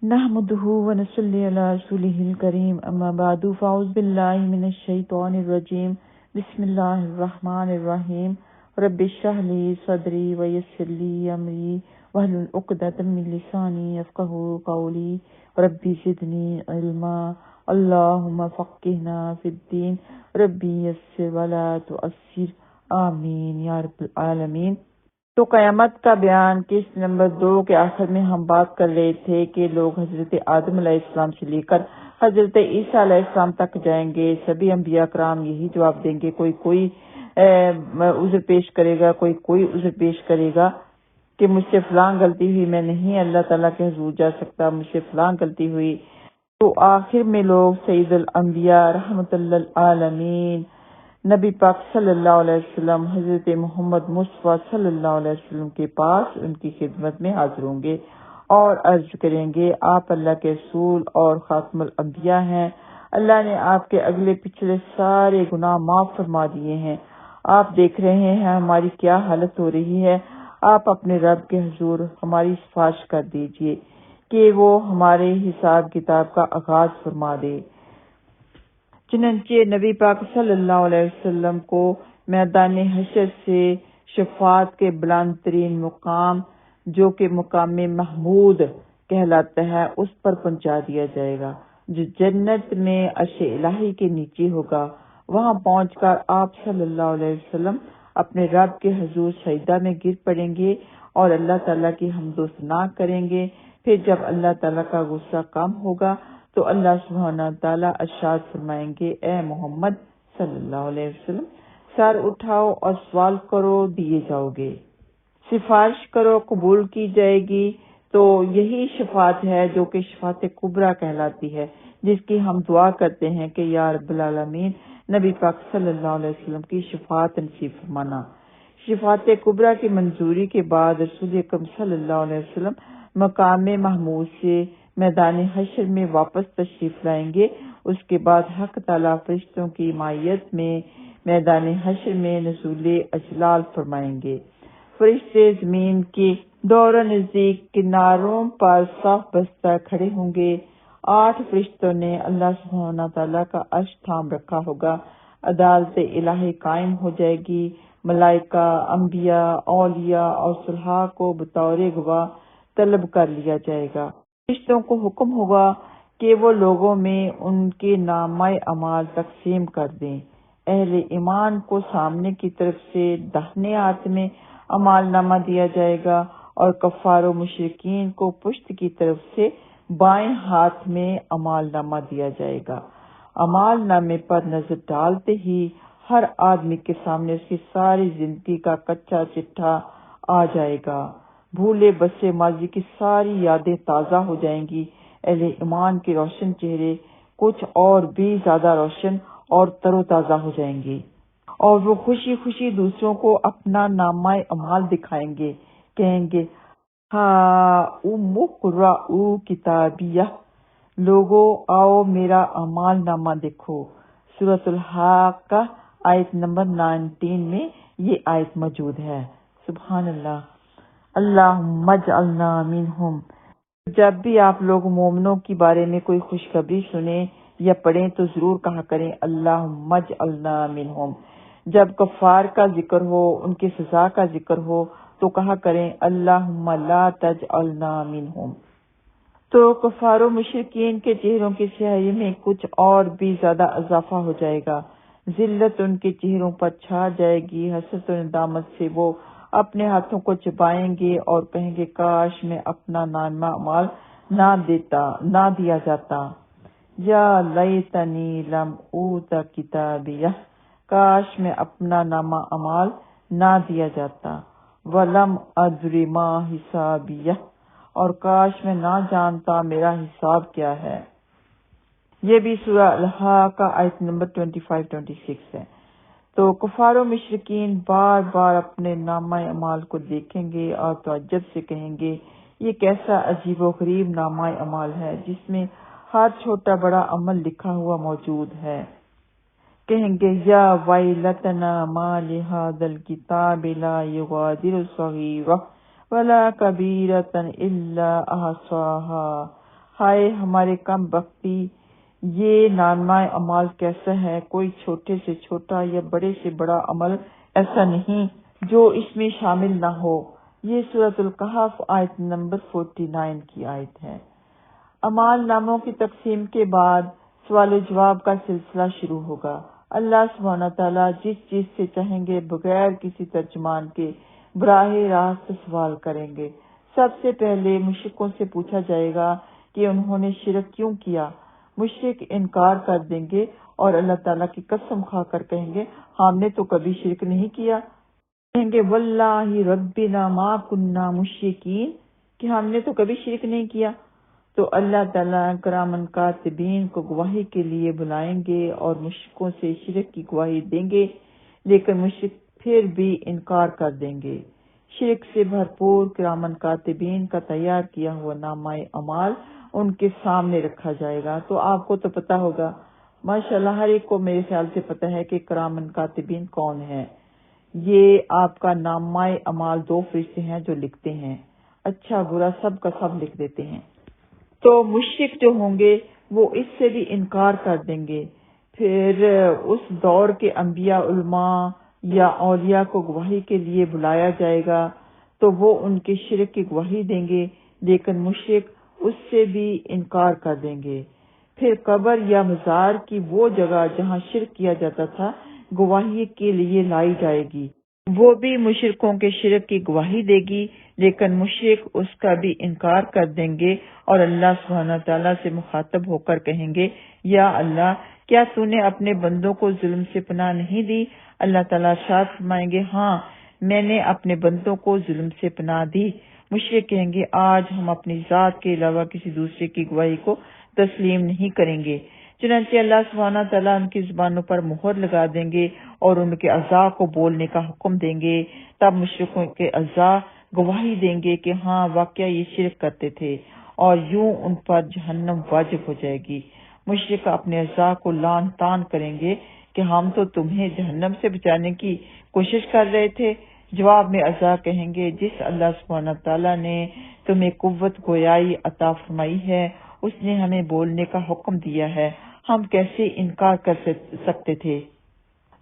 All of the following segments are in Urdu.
نحمده ونصلي على رسوله الكريم اما بعد فاعوذ بالله من الشيطان الرجيم بسم الله الرحمن الرحيم رب اشرح لي صدري ويسر لي امري واحلل عقدة من لساني يفقهوا قولي ربي زدني علما اللهم فقهنا في الدين ربي يسر ولا تؤثر آمین یا رب العالمین۔ تو قیامت کا بیان قسط نمبر 2 کے آخر میں ہم بات کر رہے تھے کہ لوگ حضرت آدم علیہ السلام سے لے کر حضرت عیسیٰ علیہ السلام تک جائیں گے، سبھی انبیاء کرام یہی جواب دیں گے، کوئی عذر پیش کرے گا، کوئی عذر پیش کرے گا کہ مجھ سے فلاں غلطی ہوئی، میں نہیں اللہ تعالیٰ کے حضور جا سکتا، مجھ سے فلاں غلطی ہوئی۔ تو آخر میں لوگ سید الانبیاء رحمت اللہ العالمین نبی پاک صلی اللہ علیہ وسلم حضرت محمد مصطفیٰ صلی اللہ علیہ وسلم کے پاس ان کی خدمت میں حاضر ہوں گے اور عرض کریں گے آپ اللہ کے رسول اور خاتم الانبیاء ہیں، اللہ نے آپ کے اگلے پچھلے سارے گناہ معاف فرما دیے ہیں، آپ دیکھ رہے ہیں ہماری کیا حالت ہو رہی ہے، آپ اپنے رب کے حضور ہماری سفارش کر دیجئے کہ وہ ہمارے حساب کتاب کا آغاز فرما دے۔ چنانچہ نبی پاک صلی اللہ علیہ وسلم کو میدان حشر سے شفاعت کے بلند ترین مقام جو کہ مقام محمود کہلاتا ہے اس پر پہنچا دیا جائے گا، جو جنت میں عرش الہی کے نیچے ہوگا۔ وہاں پہنچ کر آپ صلی اللہ علیہ وسلم اپنے رب کے حضور سجدہ میں گر پڑیں گے اور اللہ تعالیٰ کی حمد و ثنا کریں گے۔ پھر جب اللہ تعالیٰ کا غصہ کم ہوگا تو اللہ سبحانہ تعالیٰ ارشاد فرمائیں گے، اے محمد صلی اللہ علیہ وسلم سر اٹھاؤ اور سوال کرو دیے جاؤ گے، سفارش کرو قبول کی جائے گی۔ تو یہی شفاعت ہے جو کہ شفاعت کبریٰ کہلاتی ہے، جس کی ہم دعا کرتے ہیں کہ یا رب العالمین نبی پاک صلی اللہ علیہ وسلم کی شفاعت نصیب فرمانا۔ شفاعت کبریٰ کی منظوری کے بعد رسول اکرم صلی اللہ علیہ وسلم مقام محمود سے میدان حشر میں واپس تشریف لائیں گے۔ اس کے بعد حق تعالیٰ فرشتوں کی معیت میں میدان حشر میں نزول اجلال فرمائیں گے۔ فرشتے زمین کے دور و نزدیک کناروں پر صاف بستہ کھڑے ہوں گے۔ 8 فرشتوں نے اللہ سبحانہ تعالیٰ کا عرش تھام رکھا ہوگا، عدالت الہی قائم ہو جائے گی۔ ملائکہ، انبیاء، اولیاء اور صلحاء کو بطور گواہ طلب کر لیا جائے گا۔ فرشتوں کو حکم ہوگا کہ وہ لوگوں میں ان کے نامہ اعمال تقسیم کر دیں۔ اہل ایمان کو سامنے کی طرف سے داہنے ہاتھ میں اعمال نامہ دیا جائے گا اور کفار و مشرکین کو پشت کی طرف سے بائیں ہاتھ میں اعمال نامہ دیا جائے گا۔ اعمال نامے پر نظر ڈالتے ہی ہر آدمی کے سامنے اس کی ساری زندگی کا کچا چٹھا آ جائے گا، بھولے بسے ماضی کی ساری یادیں تازہ ہو جائیں گی۔ اہل ایمان کے روشن چہرے کچھ اور بھی زیادہ روشن اور تر و تازہ ہو جائیں گے اور وہ خوشی خوشی دوسروں کو اپنا نامہ اعمال دکھائیں گے، کہیں گے ہاؤم اقرءوا کتابیہ، لوگو آؤ میرا اعمال نامہ دیکھو۔ سورۃ الحاقہ آیت نمبر 19 میں یہ آیت موجود ہے۔ سبحان اللہ۔ اللہم اجعلنا منہم۔ جب بھی آپ لوگ مومنوں کے بارے میں کوئی خوشخبری سنیں یا پڑھیں تو ضرور کہا کریں اللہم اجعلنا منہم۔ جب کفار کا ذکر ہو، ان کی سزا کا ذکر ہو تو کہا کریں اللہم لا تجعلنا منہم۔ تو کفار و مشرکین کے چہروں کی سیاہی میں کچھ اور بھی زیادہ اضافہ ہو جائے گا، ذلت ان کے چہروں پر چھا جائے گی، حسرت و ندامت سے وہ اپنے ہاتھوں کو چبائیں گے اور کہیں گے کاش میں اپنا نامہ اعمال نہ دیا جاتا، یا لیتنی لم اوت کتابیہ، کاش میں اپنا نامہ اعمال نہ دیا جاتا، ولم ادری ما حسابیہ، اور کاش میں نہ جانتا میرا حساب کیا ہے۔ یہ بھی سورہ الحاقہ آیت نمبر 25-26 ہے۔ تو کفار و مشرکین بار بار اپنے نامہ اعمال کو دیکھیں گے اور تعجب سے کہیں گے یہ کیسا عجیب و غریب نامہ اعمال ہے جس میں ہر چھوٹا بڑا عمل لکھا ہوا موجود ہے۔ کہیں گے یا ویلتنا ما لہذا الکتاب لا یغادر صغیرہ ولا کبیرۃ الا احصاها، ہائے ہمارے کم بختی، یہ نامہ اعمال کیسا ہے، کوئی چھوٹے سے چھوٹا یا بڑے سے بڑا عمل ایسا نہیں جو اس میں شامل نہ ہو۔ یہ سورۃ الکہف آیت نمبر 49 کی آیت ہے۔ اعمال ناموں کی تقسیم کے بعد سوال و جواب کا سلسلہ شروع ہوگا۔ اللہ سبحانہ تعالیٰ جس چیز سے چاہیں گے بغیر کسی ترجمان کے براہ راست سوال کریں گے۔ سب سے پہلے مشرکوں سے پوچھا جائے گا کہ انہوں نے شرک کیوں کیا۔ مشرک انکار کر دیں گے اور اللہ تعالیٰ کی قسم کھا کر کہیں گے ہم نے تو کبھی شرک نہیں کیا۔ کہیں گے واللہ ربنا ما کننا مشرکین، کہ ہم نے تو کبھی شرک نہیں کیا۔ تو اللہ تعالیٰ کرامن کاتبین کو گواہی کے لیے بلائیں گے اور مشرکوں سے شرک کی گواہی دیں گے، لیکن مشرک پھر بھی انکار کر دیں گے۔ شرک سے بھرپور کرامن کاتبین کا تیار کیا ہوا نامہ اعمال ان کے سامنے رکھا جائے گا۔ تو آپ کو تو پتا ہوگا، ماشاءاللہ ہر ایک کو میرے خیال سے پتا ہے کہ کرامن کاتبین کون ہے۔ یہ آپ کا نامہ اعمال 2 فرشتے ہیں جو لکھتے ہیں، اچھا برا سب کا سب لکھ دیتے ہیں۔ تو مشرک جو ہوں گے وہ اس سے بھی انکار کر دیں گے۔ پھر اس دور کے انبیاء، علماء یا اولیاء کو گواہی کے لیے بلایا جائے گا تو وہ ان کے شرک کی گواہی دیں گے، لیکن مشرک اس سے بھی انکار کر دیں گے۔ پھر قبر یا مزار کی وہ جگہ جہاں شرک کیا جاتا تھا گواہی کے لیے لائی جائے گی، وہ بھی مشرکوں کے شرک کی گواہی دے گی، لیکن مشرک اس کا بھی انکار کر دیں گے اور اللہ سبحانہ تعالیٰ سے مخاطب ہو کر کہیں گے یا اللہ کیا تو نے اپنے بندوں کو ظلم سے پناہ نہیں دی؟ اللہ تعالیٰ ارشاد فرمائیں گے ہاں میں نے اپنے بندوں کو ظلم سے پناہ دی۔ مشرک کہیں گے آج ہم اپنی ذات کے علاوہ کسی دوسرے کی گواہی کو تسلیم نہیں کریں گے۔ چنانچہ اللہ سبحانہ تعالیٰ ان کی زبانوں پر مہر لگا دیں گے اور ان کے اعضاء کو بولنے کا حکم دیں گے۔ تب مشرکوں کے اعضاء گواہی دیں گے کہ ہاں واقعہ یہ شرک کرتے تھے، اور یوں ان پر جہنم واجب ہو جائے گی۔ مشرک اپنے اعضاء کو لعن طعن کریں گے کہ ہم تو تمہیں جہنم سے بچانے کی کوشش کر رہے تھے۔ جواب میں اعضاء کہیں گے جس اللہ سبحانہ تعالیٰ نے تمہیں قوت گویائی عطا فرمائی ہے اس نے ہمیں بولنے کا حکم دیا ہے، ہم کیسے انکار کر سکتے تھے۔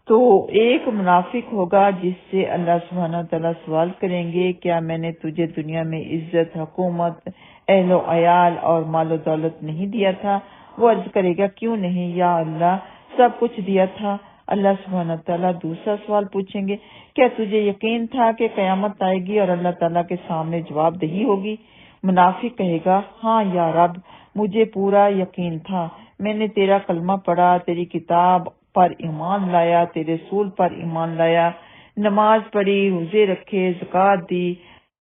تو ایک منافق ہوگا جس سے اللہ سبحانہ تعالیٰ سوال کریں گے کیا میں نے تجھے دنیا میں عزت، حکومت، اہل و عیال اور مال و دولت نہیں دیا تھا؟ وہ عرض کرے گا کیوں نہیں یا اللہ، سب کچھ دیا تھا۔ اللہ سبحانہ تعالیٰ دوسرا سوال پوچھیں گے کیا تجھے یقین تھا کہ قیامت آئے گی اور اللہ تعالیٰ کے سامنے جواب دہی ہوگی؟ منافق کہے گا ہاں یا رب، مجھے پورا یقین تھا، میں نے تیرا کلمہ پڑھا، تیری کتاب پر ایمان لایا، تیرے رسول پر ایمان لایا، نماز پڑھی، روزے رکھے، زکوٰۃ دی۔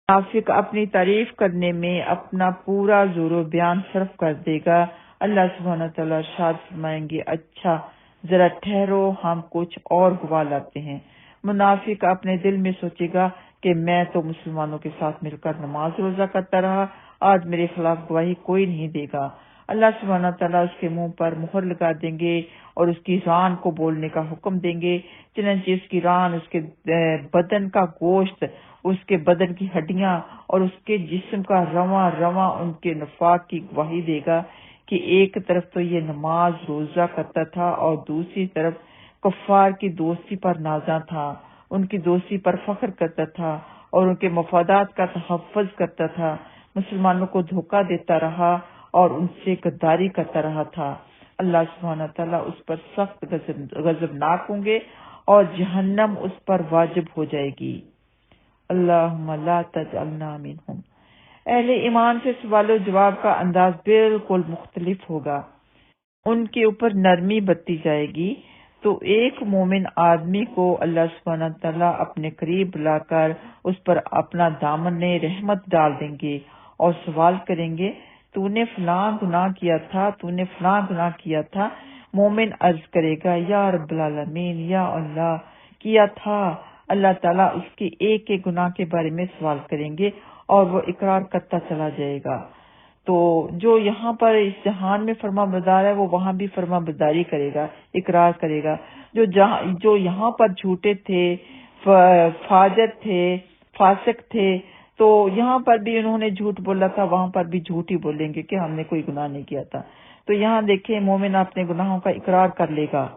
منافق اپنی تعریف کرنے میں اپنا پورا زور و بیان صرف کر دے گا۔ اللہ سبحانہ تعالیٰ ارشاد فرمائیں گے اچھا ذرا ٹھہرو ہم کچھ اور گواہ لاتے ہیں۔ منافق اپنے دل میں سوچے گا کہ میں تو مسلمانوں کے ساتھ مل کر نماز روزہ کرتا رہا، آج میرے خلاف گواہی کوئی نہیں دے گا۔ اللہ سبحانہ تعالیٰ اس کے منہ پر مہر لگا دیں گے اور اس کی ران کو بولنے کا حکم دیں گے۔ چنانچہ اس کی ران، اس کے بدن کا گوشت، اس کے بدن کی ہڈیاں اور اس کے جسم کا رواں رواں ان کے نفاق کی گواہی دے گا کہ ایک طرف تو یہ نماز روزہ کرتا تھا اور دوسری طرف کفار کی دوستی پر نازاں تھا، ان کی دوستی پر فخر کرتا تھا اور ان کے مفادات کا تحفظ کرتا تھا، مسلمانوں کو دھوکہ دیتا رہا اور ان سے غداری کرتا رہا تھا۔ اللہ سبحانہ تعالیٰ اس پر سخت غضبناک ہوں گے اور جہنم اس پر واجب ہو جائے گی۔ اللہم لا تجعلنا منہم۔ اہل ایمان سے سوال و جواب کا انداز بالکل مختلف ہوگا، ان کے اوپر نرمی برتی جائے گی۔ تو ایک مومن آدمی کو اللہ سبحانہ تعالیٰ اپنے قریب بلا کر اس پر اپنا دامن رحمت ڈال دیں گے اور سوال کریں گے تو نے فلاں گناہ کیا تھا، تو نے فلاں گناہ کیا تھا۔ مومن عرض کرے گا یا رب العالمین، یا اللہ کیا تھا۔ اللہ تعالیٰ اس کے ایک ایک گناہ کے بارے میں سوال کریں گے اور وہ اقرار کرتا چلا جائے گا۔ تو جو یہاں پر اس جہان میں فرما بردار ہے وہ وہاں بھی فرما برداری کرے گا، اقرار کرے گا۔ جو یہاں پر جھوٹے تھے، فاجر تھے، فاسق تھے، تو یہاں پر بھی انہوں نے جھوٹ بولا تھا، وہاں پر بھی جھوٹ ہی بولیں گے کہ ہم نے کوئی گناہ نہیں کیا تھا. تو یہاں دیکھیں مومن اپنے گناہوں کا اقرار کر لے گا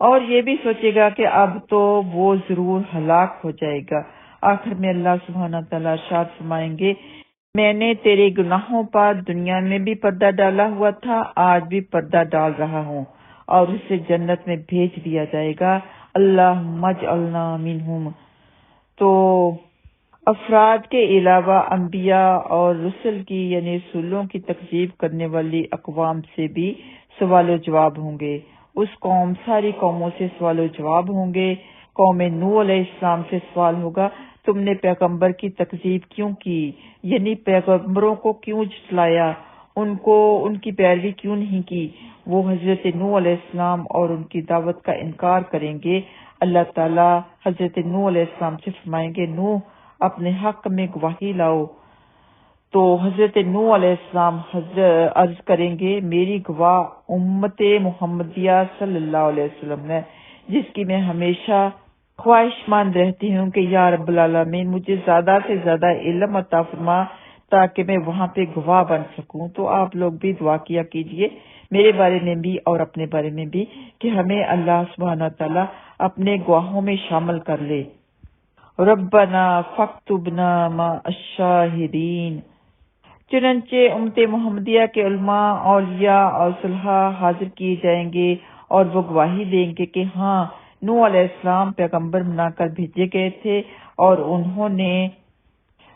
اور یہ بھی سوچے گا کہ اب تو وہ ضرور ہلاک ہو جائے گا. آخر میں اللہ سبحانہ تعالیٰ ارشاد فرمائیں گے میں نے تیرے گناہوں پر دنیا میں بھی پردہ ڈالا ہوا تھا، آج بھی پردہ ڈال رہا ہوں، اور اسے جنت میں بھیج دیا جائے گا. اللہم اجعلنا منہم. تو افراد کے علاوہ انبیاء اور رسل کی یعنی رسولوں کی تکذیب کرنے والی اقوام سے بھی سوال و جواب ہوں گے. اس قوم ساری قوموں سے سوال و جواب ہوں گے. قوم نوح علیہ السلام سے سوال ہوگا تم نے پیغمبر کی تکذیب کیوں کی، یعنی پیغمبروں کو کیوں جھٹلایا، ان کی پیروی کیوں نہیں کی. وہ حضرت نوح علیہ السلام اور ان کی دعوت کا انکار کریں گے. اللہ تعالیٰ حضرت نوح علیہ السلام سے فرمائیں گے نوح اپنے حق میں گواہی لاؤ. تو حضرت نوح علیہ السلام عرض کریں گے میری گواہ امت محمدیہ صلی اللہ علیہ وسلم ہے، جس کی میں ہمیشہ خواہش مند رہتی ہوں کہ یا رب العالمین مجھے زیادہ سے زیادہ علم عطا فرما تاکہ میں وہاں پہ گواہ بن سکوں. تو آپ لوگ بھی دعا کیا کیجئے میرے بارے میں بھی اور اپنے بارے میں بھی کہ ہمیں اللہ سبحانہ تعالیٰ اپنے گواہوں میں شامل کر لے. ربنا فاکتبنا مع الشاہدین. چنانچہ امت محمدیہ کے علماء، اولیاء اور صلحاء حاضر کیے جائیں گے اور وہ گواہی دیں گے کہ ہاں نوح علیہ السلام پیغمبر بنا کر بھیجے گئے تھے اور انہوں نے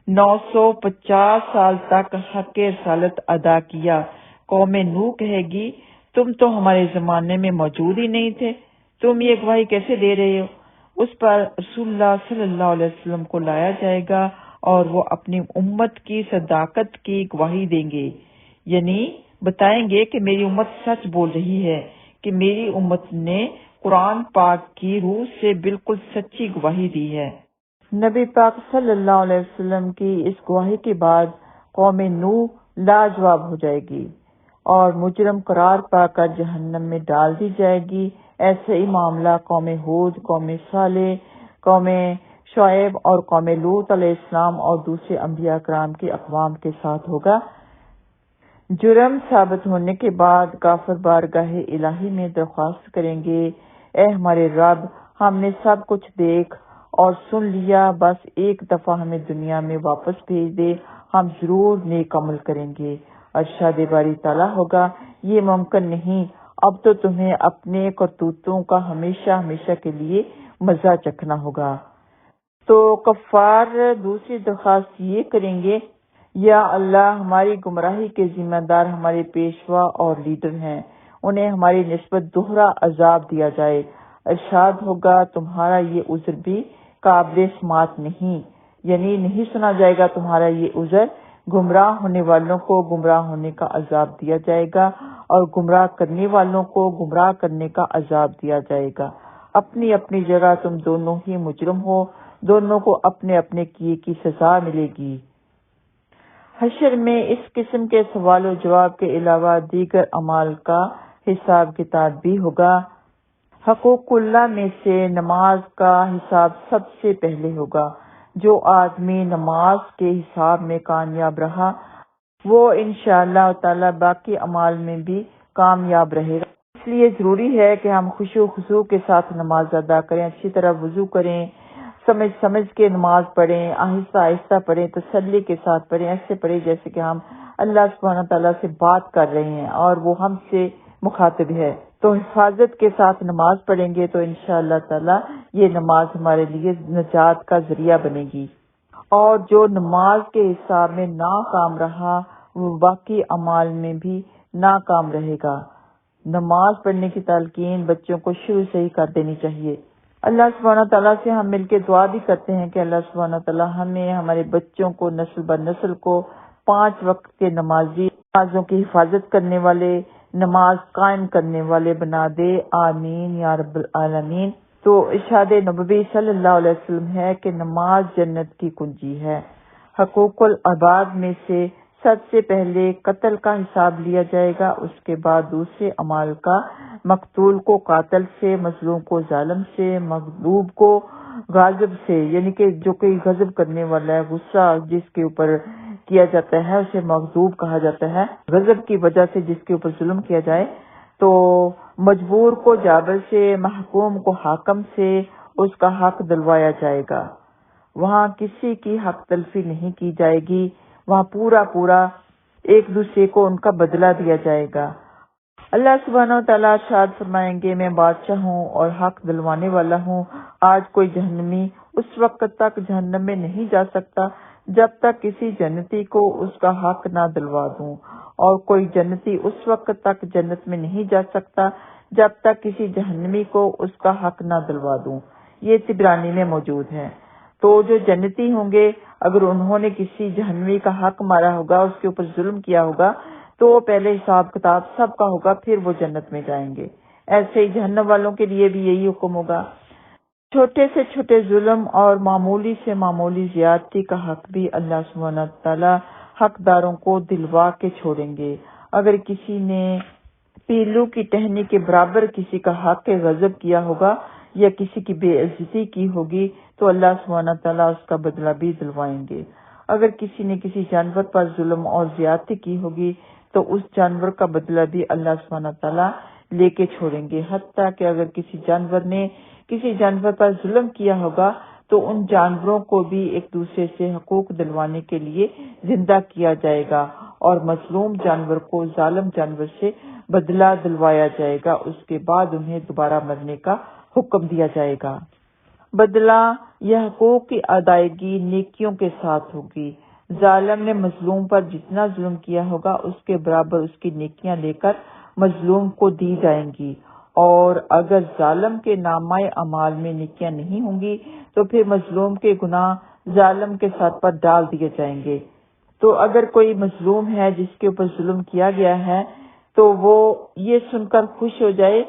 950 سال تک حق رسالت ادا کیا. قوم نوح کہے گی تم تو ہمارے زمانے میں موجود ہی نہیں تھے، تم یہ گواہی کیسے دے رہے ہو. اس پر رسول اللہ صلی اللہ علیہ وسلم کو لایا جائے گا اور وہ اپنی امت کی صداقت کی گواہی دیں گے، یعنی بتائیں گے کہ میری امت سچ بول رہی ہے کہ میری امت نے قرآن پاک کی روح سے بالکل سچی گواہی دی ہے. نبی پاک صلی اللہ علیہ وسلم کی اس گواہی کے بعد قوم نوح لاجواب ہو جائے گی اور مجرم قرار پا کر جہنم میں ڈال دی جائے گی. ایسے ہی معاملہ قوم ہود، قوم صالح، قوم شعیب اور قوم لوط علیہ السلام اور دوسرے انبیاء کرام کی اقوام کے ساتھ ہوگا. جرم ثابت ہونے کے بعد کافر بارگاہ الہی میں درخواست کریں گے اے ہمارے رب ہم نے سب کچھ دیکھ اور سن لیا، بس ایک دفعہ ہمیں دنیا میں واپس بھیج دے، ہم ضرور نیک عمل کریں گے. ارشاد باری تعالیٰ ہوگا یہ ممکن نہیں، اب تو تمہیں اپنے کرتوتوں کا ہمیشہ ہمیشہ کے لیے مزہ چکھنا ہوگا. تو کفار دوسری درخواست یہ کریں گے یا اللہ ہماری گمراہی کے ذمہ دار ہمارے پیشوا اور لیڈر ہیں، انہیں ہماری نسبت دوہرا عذاب دیا جائے. ارشاد ہوگا تمہارا یہ عذر بھی قابل سماعت نہیں، یعنی نہیں سنا جائے گا تمہارا یہ عذر. گمراہ ہونے والوں کو گمراہ ہونے کا عذاب دیا جائے گا اور گمراہ کرنے والوں کو گمراہ کرنے کا عذاب دیا جائے گا. اپنی اپنی جگہ تم دونوں ہی مجرم ہو، دونوں کو اپنے اپنے کیے کی سزا ملے گی. حشر میں اس قسم کے سوال و جواب کے علاوہ دیگر اعمال کا حساب کتاب بھی ہوگا. حقوق اللہ میں سے نماز کا حساب سب سے پہلے ہوگا. جو آدمی نماز کے حساب میں کامیاب رہا وہ انشاءاللہ تعالی باقی اعمال میں بھی کامیاب رہے گا. اس لیے ضروری ہے کہ ہم خشوع و خضوع کے ساتھ نماز ادا کریں، اچھی طرح وضو کریں، سمجھ کے نماز پڑھیں، آہستہ آہستہ پڑھیں، تسلی کے ساتھ پڑھیں، ایسے پڑھیں جیسے کہ ہم اللہ سبحانہ تعالیٰ سے بات کر رہے ہیں اور وہ ہم سے مخاطب ہے. تو حفاظت کے ساتھ نماز پڑھیں گے تو انشاءاللہ تعالیٰ یہ نماز ہمارے لیے نجات کا ذریعہ بنے گی. اور جو نماز کے حساب میں ناکام رہا وہ باقی اعمال میں بھی ناکام رہے گا. نماز پڑھنے کی تلقین بچوں کو شروع سے ہی کر دینی چاہیے. اللہ سبحانہ تعالیٰ سے ہم مل کے دعا بھی کرتے ہیں کہ اللہ سبحانہ تعالیٰ ہمیں ہمارے بچوں کو نسل بر نسل کو 5 وقت کے نمازوں کی حفاظت کرنے والے، نماز قائم کرنے والے بنا دے. آمین یا رب العالمین. تو ارشاد نبوی صلی اللہ علیہ وسلم ہے کہ نماز جنت کی کنجی ہے. حقوق العباد میں سے سب سے پہلے قتل کا حساب لیا جائے گا، اس کے بعد دوسرے اعمال کا، مقتول کو قاتل سے، مظلوم کو ظالم سے، مغلوب کو غاضب سے، یعنی کہ جو کوئی غضب کرنے والا ہے، غصہ جس کے اوپر کیا جاتا ہے اسے مغضوب کہا جاتا ہے۔ غضب کی وجہ سے جس کے اوپر ظلم کیا جائے تو مجبور کو جابر سے، محکوم کو حاکم سے اس کا حق دلوایا جائے گا۔ وہاں کسی کی حق تلفی نہیں کی جائے گی، وہاں پورا ایک دوسرے کو ان کا بدلہ دیا جائے گا۔ اللہ سبحانہ و تعالیٰ ارشاد فرمائیں گے، میں بادشاہ ہوں اور حق دلوانے والا ہوں۔ آج کوئی جہنمی اس وقت تک جہنم میں نہیں جا سکتا جب تک کسی جنتی کو اس کا حق نہ دلوا دوں، اور کوئی جنتی اس وقت تک جنت میں نہیں جا سکتا جب تک کسی جہنمی کو اس کا حق نہ دلوا دوں۔ یہ طبرانی میں موجود ہے۔ تو جو جنتی ہوں گے اگر انہوں نے کسی جہنمی کا حق مارا ہوگا، اس کے اوپر ظلم کیا ہوگا، تو وہ پہلے حساب کتاب سب کا ہوگا، پھر وہ جنت میں جائیں گے۔ ایسے ہی جہنم والوں کے لیے بھی یہی حکم ہوگا۔ چھوٹے سے چھوٹے ظلم اور معمولی سے معمولی زیادتی کا حق بھی اللہ سبحانہ تعالیٰ حقداروں کو دلوا کے چھوڑیں گے۔ اگر کسی نے پیلو کی ٹہنی کے برابر کسی کا حق غضب کیا ہوگا یا کسی کی بے عزتی کی ہوگی تو اللہ سبحانہ تعالیٰ اس کا بدلہ بھی دلوائیں گے۔ اگر کسی نے کسی جانور پر ظلم اور زیادتی کی ہوگی تو اس جانور کا بدلہ بھی اللہ سبحانہ تعالیٰ لے کے چھوڑیں گے۔ حتیٰ کہ اگر کسی جانور نے کسی جانور پر ظلم کیا ہوگا تو ان جانوروں کو بھی ایک دوسرے سے حقوق دلوانے کے لیے زندہ کیا جائے گا اور مظلوم جانور کو ظالم جانور سے بدلہ دلوایا جائے گا۔ اس کے بعد انہیں دوبارہ مرنے کا حکم دیا جائے گا۔ بدلہ یا حقوق کی ادائیگی نیکیوں کے ساتھ ہوگی۔ ظالم نے مظلوم پر جتنا ظلم کیا ہوگا اس کے برابر اس کی نیکیاں لے کر مظلوم کو دی جائیں گی، اور اگر ظالم کے نامہ اعمال میں نیکیاں نہیں ہوں گی تو پھر مظلوم کے گناہ ظالم کے ساتھ پر ڈال دیے جائیں گے۔ تو اگر کوئی مظلوم ہے جس کے اوپر ظلم کیا گیا ہے تو وہ یہ سن کر خوش ہو جائے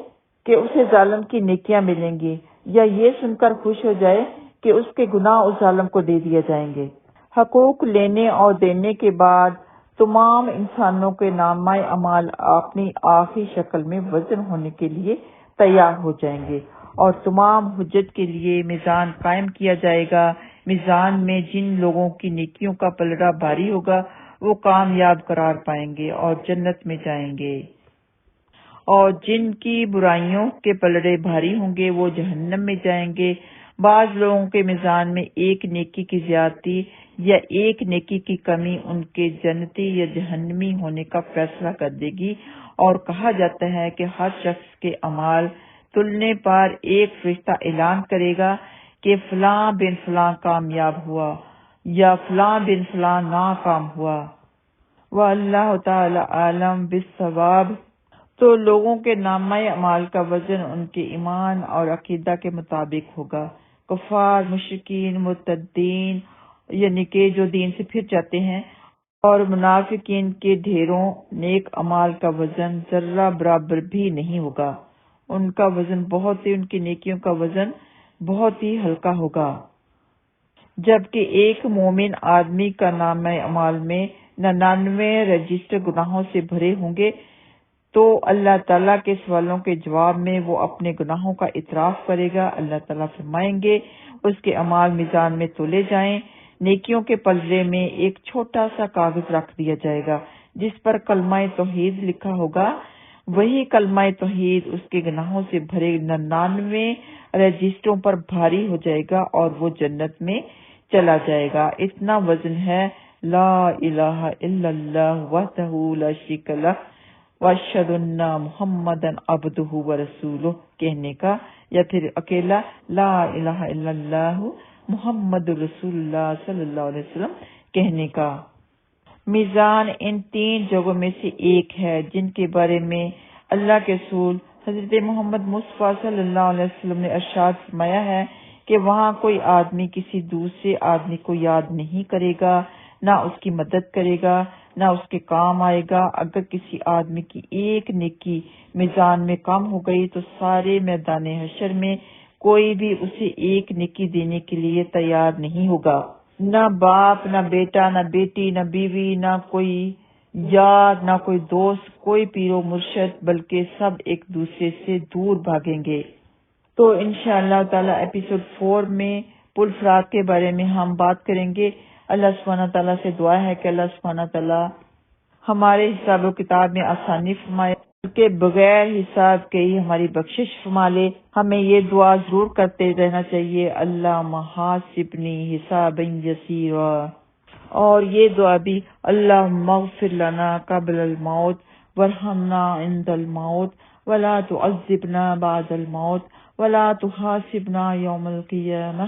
کہ اسے ظالم کی نیکیاں ملیں گی، یا یہ سن کر خوش ہو جائے کہ اس کے گناہ اس ظالم کو دے دیے جائیں گے۔ حقوق لینے اور دینے کے بعد تمام انسانوں کے نامہ اعمال اپنی آخری شکل میں وزن ہونے کے لیے تیار ہو جائیں گے، اور تمام حجت کے لیے میزان قائم کیا جائے گا۔ میزان میں جن لوگوں کی نیکیوں کا پلڑا بھاری ہوگا وہ کامیاب قرار پائیں گے اور جنت میں جائیں گے، اور جن کی برائیوں کے پلڑے بھاری ہوں گے وہ جہنم میں جائیں گے۔ بعض لوگوں کے میزان میں ایک نیکی کی زیادتی یا ایک نیکی کی کمی ان کے جنتی یا جہنمی ہونے کا فیصلہ کر دے گی، اور کہا جاتا ہے کہ ہر شخص کے اعمال تلنے پر ایک فرشتہ اعلان کرے گا کہ فلاں بن فلاں کامیاب ہوا یا فلاں بن فلاں ناکام ہوا۔ واللہ تعالی عالم بالصواب۔ تو لوگوں کے نامہ اعمال کا وزن ان کے ایمان اور عقیدہ کے مطابق ہوگا۔ کفار، مشرکین، مرتدین یعنی کہ جو دین سے پھر جاتے ہیں، اور منافقین کے ڈھیروں نیک اعمال کا وزن ذرہ برابر بھی نہیں ہوگا۔ ان کا وزن ان کی نیکیوں کا وزن بہت ہی ہلکا ہوگا، جبکہ ایک مومن آدمی کا نامہ اعمال میں 99 رجسٹر گناہوں سے بھرے ہوں گے، تو اللہ تعالیٰ کے سوالوں کے جواب میں وہ اپنے گناہوں کا اعتراف کرے گا۔ اللہ تعالیٰ فرمائیں گے اس کے اعمال میزان میں تولے جائیں۔ نیکیوں کے پلڑے میں ایک چھوٹا سا کاغذ رکھ دیا جائے گا جس پر کلمہ توحید لکھا ہوگا۔ وہی کلمہ توحید اس کے گناہوں سے بھرے 99 رجسٹروں پر بھاری ہو جائے گا اور وہ جنت میں چلا جائے گا۔ اتنا وزن ہے لا الہ الا اللہ وحدہ لا شریک لہ واشہد ان محمدًا عبدہ ورسولہ کہنے کا، یا پھر اکیلا لا الہ الا اللہ محمد رسول اللہ صلی اللہ علیہ وسلم کہنے کا۔ میزان ان 3 جگہوں میں سے ایک ہے جن کے بارے میں اللہ کے رسول حضرت محمد مصطفیٰ صلی اللہ علیہ وسلم نے ارشاد فرمایا ہے کہ وہاں کوئی آدمی کسی دوسرے آدمی کو یاد نہیں کرے گا، نہ اس کی مدد کرے گا، نہ اس کے کام آئے گا۔ اگر کسی آدمی کی ایک نیکی میزان میں کم ہو گئی تو سارے میدان حشر میں کوئی بھی اسے ایک نیکی دینے کے لیے تیار نہیں ہوگا۔ نہ باپ، نہ بیٹا، نہ بیٹی، نہ بیوی، نہ کوئی یار، نہ کوئی دوست، کوئی پیر و مرشد، بلکہ سب ایک دوسرے سے دور بھاگیں گے۔ تو انشاءاللہ تعالی ایپیسوڈ 4 میں پل فرات کے بارے میں ہم بات کریں گے۔ اللہ سبحانہ تعالیٰ سے دعا ہے کہ اللہ سبحانہ تعالیٰ ہمارے حساب و کتاب میں آسانی فرمائے، کہ بغیر حساب کے ہی ہماری بخشش فرما لے۔ ہمیں یہ دعا ضرور کرتے رہنا چاہیے، اللہ محاسبنی حسابا یسیرا، اور یہ دعا بھی اللہ مغفر لنا قبل الموت ورحمنا عند الموت ولا تعذبنا بعد الموت ولا تحاسبنا یوم القیامہ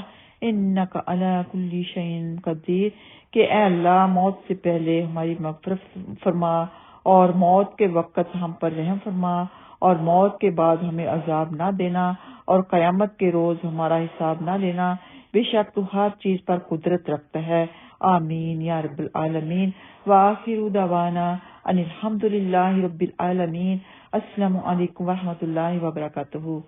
انک علی کل شیء قدیر، کہ اے اللہ موت سے پہلے ہماری مغفرت فرما، اور موت کے وقت ہم پر رحم فرما، اور موت کے بعد ہمیں عذاب نہ دینا، اور قیامت کے روز ہمارا حساب نہ لینا، بے شک تو ہر چیز پر قدرت رکھتا ہے۔ آمین یا رب العالمین۔ وآخر دعوانا ان الحمد للہ رب العالمین۔ السلام علیکم ورحمۃ اللہ وبرکاتہ۔